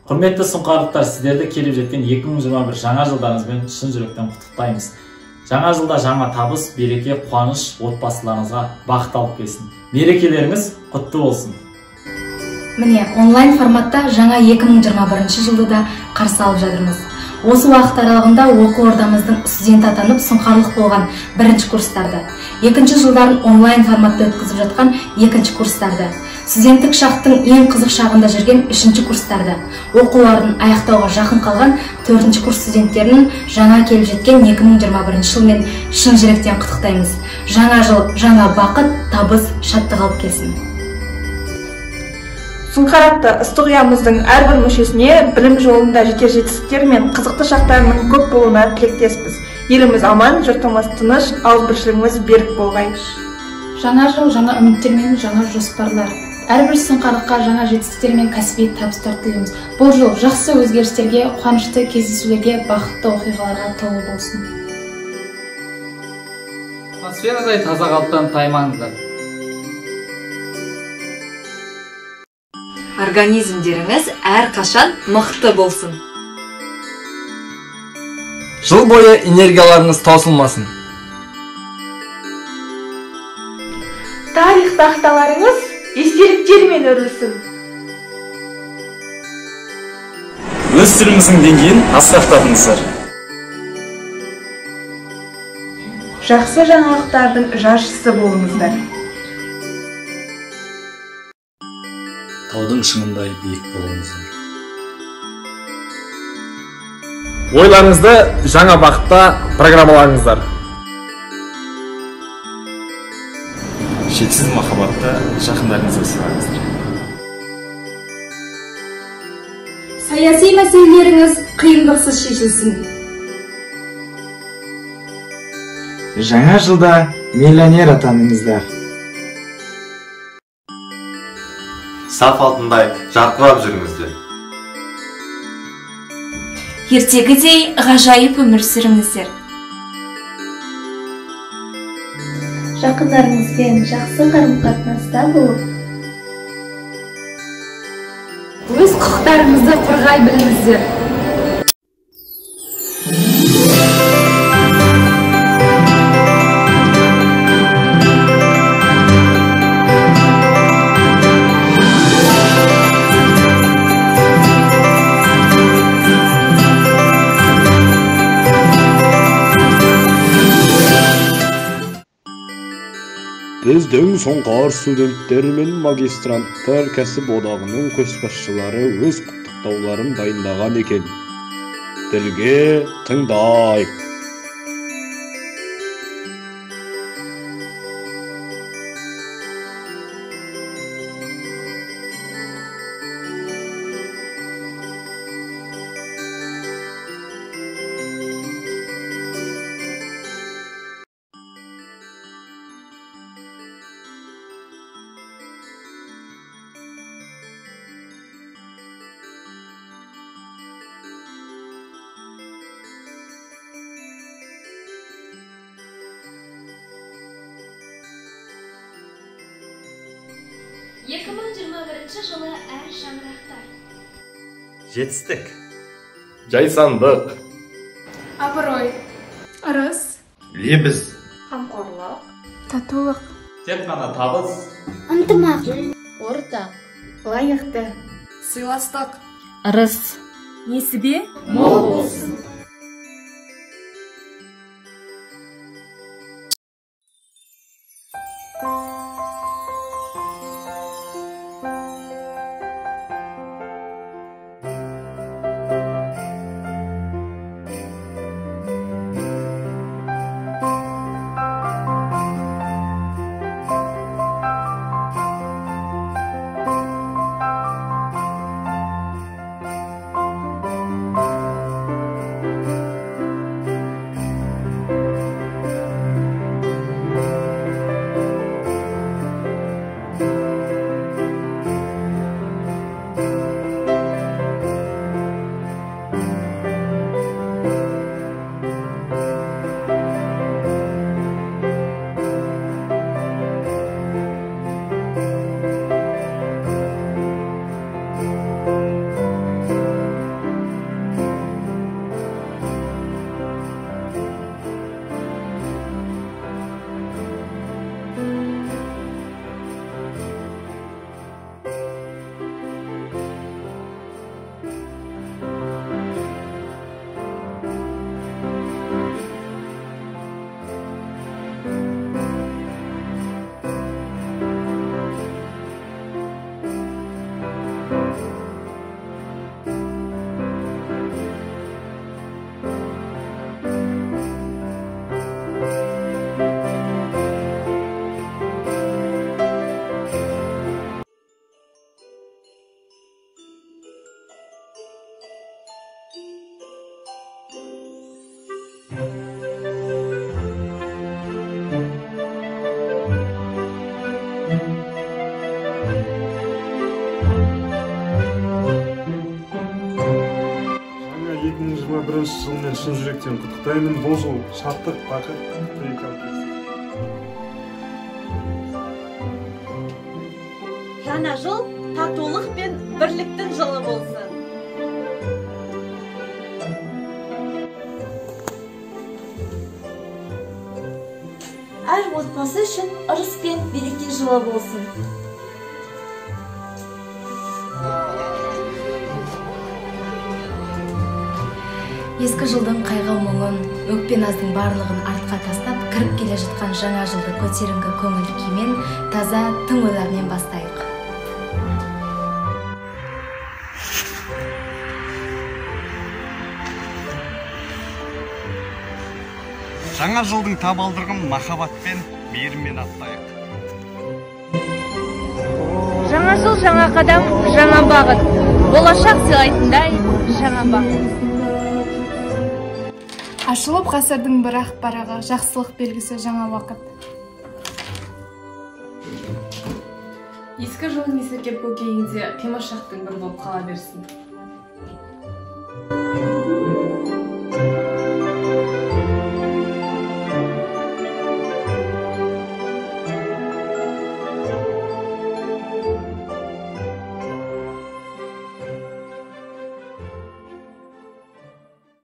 Құрметті сұңқарлықтар, сіздерді келіп жеткен 2021 жаңа жылдарыңызбен шын жүректен құттықтаймыз. Жаңа жылда жаңа табыс, береке, қуаныш отбасыларыңызға бақыт алып келсін. Мерекелеріңіз құтты болсын. Міне, онлайн форматта жаңа 2021 жылды да қарсы алып жатырмыз. Осы уақыт аралығында оқу ордамыздың студенті атанып сұңқарлық болған бірінші курстарды, екінші жылдарын онлайн форматта өткізіп жатқан екінші курстарды, студенттік шақтың ең қызық шағында жүрген үшінші курстарды, оқуларын аяқтауға жақын қалған төртінші курс студенттерінің жаңа келіп жеткен 2021 жылмен шын жүректен құттықтаймыз. Жаңа жыл, жаңа бақыт, табыс, шаттық алып келсін. Сұңқар ыстық ұямыздың әрбір мүшесіне білім жолында жетер жетістіктер мен қызықты шақтарының көп болуына тілектеспіз. Еліміз аман, жұртымыз тыныш, ауызбіршілігіміз берік болғай. Жаңа жыл, жаңа үміттер мен жаңа жоспарлар. Әрбір сұңқарлыққа жаңа жетістіктер мен кәсіби табыстар тілейміз. Бұл жыл жақсы өзгерістерге, қуанышты кездесулерге, бақытты оқиғаларға толы болсын. Атмосферадай таза қалыптан таймаңыздар. Организмдеріңіз әрқашан мықты болсын. Жыл бойы энергияларыңыз таусылмасын. Тарих тақталарыңыз естеліктермен өрілсін. Өз тіліміздің деңгейін асқақтатыңыздар. Жақсы жаңалықтардың жаршысы болыңыздар. Таудың шыңындай биік болыңыздар. Ойларыңызды жаңа бақытта программалаңыздар. Шексіз махаббатта жақындарыңызға сыйлаңыздар. Саяси мәселелеріңіз қиындықсыз шешілсін. Жаңа жылда миллионер атаныңыздар. Саф алтындай жарқырап жүріңіздер. Ертегідей ғажайып өмір сүріңіздер. Жақындарыңызбен жақсы қарым-қатынаста болып, Өз құқықтарыңызды қорғай біліңіздер. Біздің сұңқар студенттер мен магистранттар кәсіп одағының көшбасшылары өз құттықтауларын дайындаған екен. Тілге тыңдайық. жылы әр шаңырақтар. Жетістік. Жайсандық. Абырой. Ырыс. Лебіз. Қамқорлық. Татулық. Тек қана табыс. Ынтымақ. Ортақ. Лайықты. Сыйластық. Ырыс. Несібе? Мол болсын. ерекшеліктерін құттықтаймын. Бұл жыл шаттық, бақыт, береке алып келсін. Жаңа жыл татулық пен бірліктің жылы болсын. Әр отбасы үшін ырыс пен береке жылы болсын. Ескі жылдың қайғы мұңын, өкпе наздың барлығын артқа тастап, кіріп келе жатқан жаңа жылды көтеріңкі көңіл күймен, таза тың ойлармен бастайық. Жаңа жылдың табалдырығын махаббат пен мейіріммен аттайық. Жаңа жыл, жаңа қадам, жаңа бағыт. Болашақ сыйлайтындай жаңа бақыт. Ашылып ғасырдың бір ақ парағы, жақсылық белгісі жаңа уақыт. Ескі жылын есіркеп көкейіңде қимашақтың бір болып қала берсін.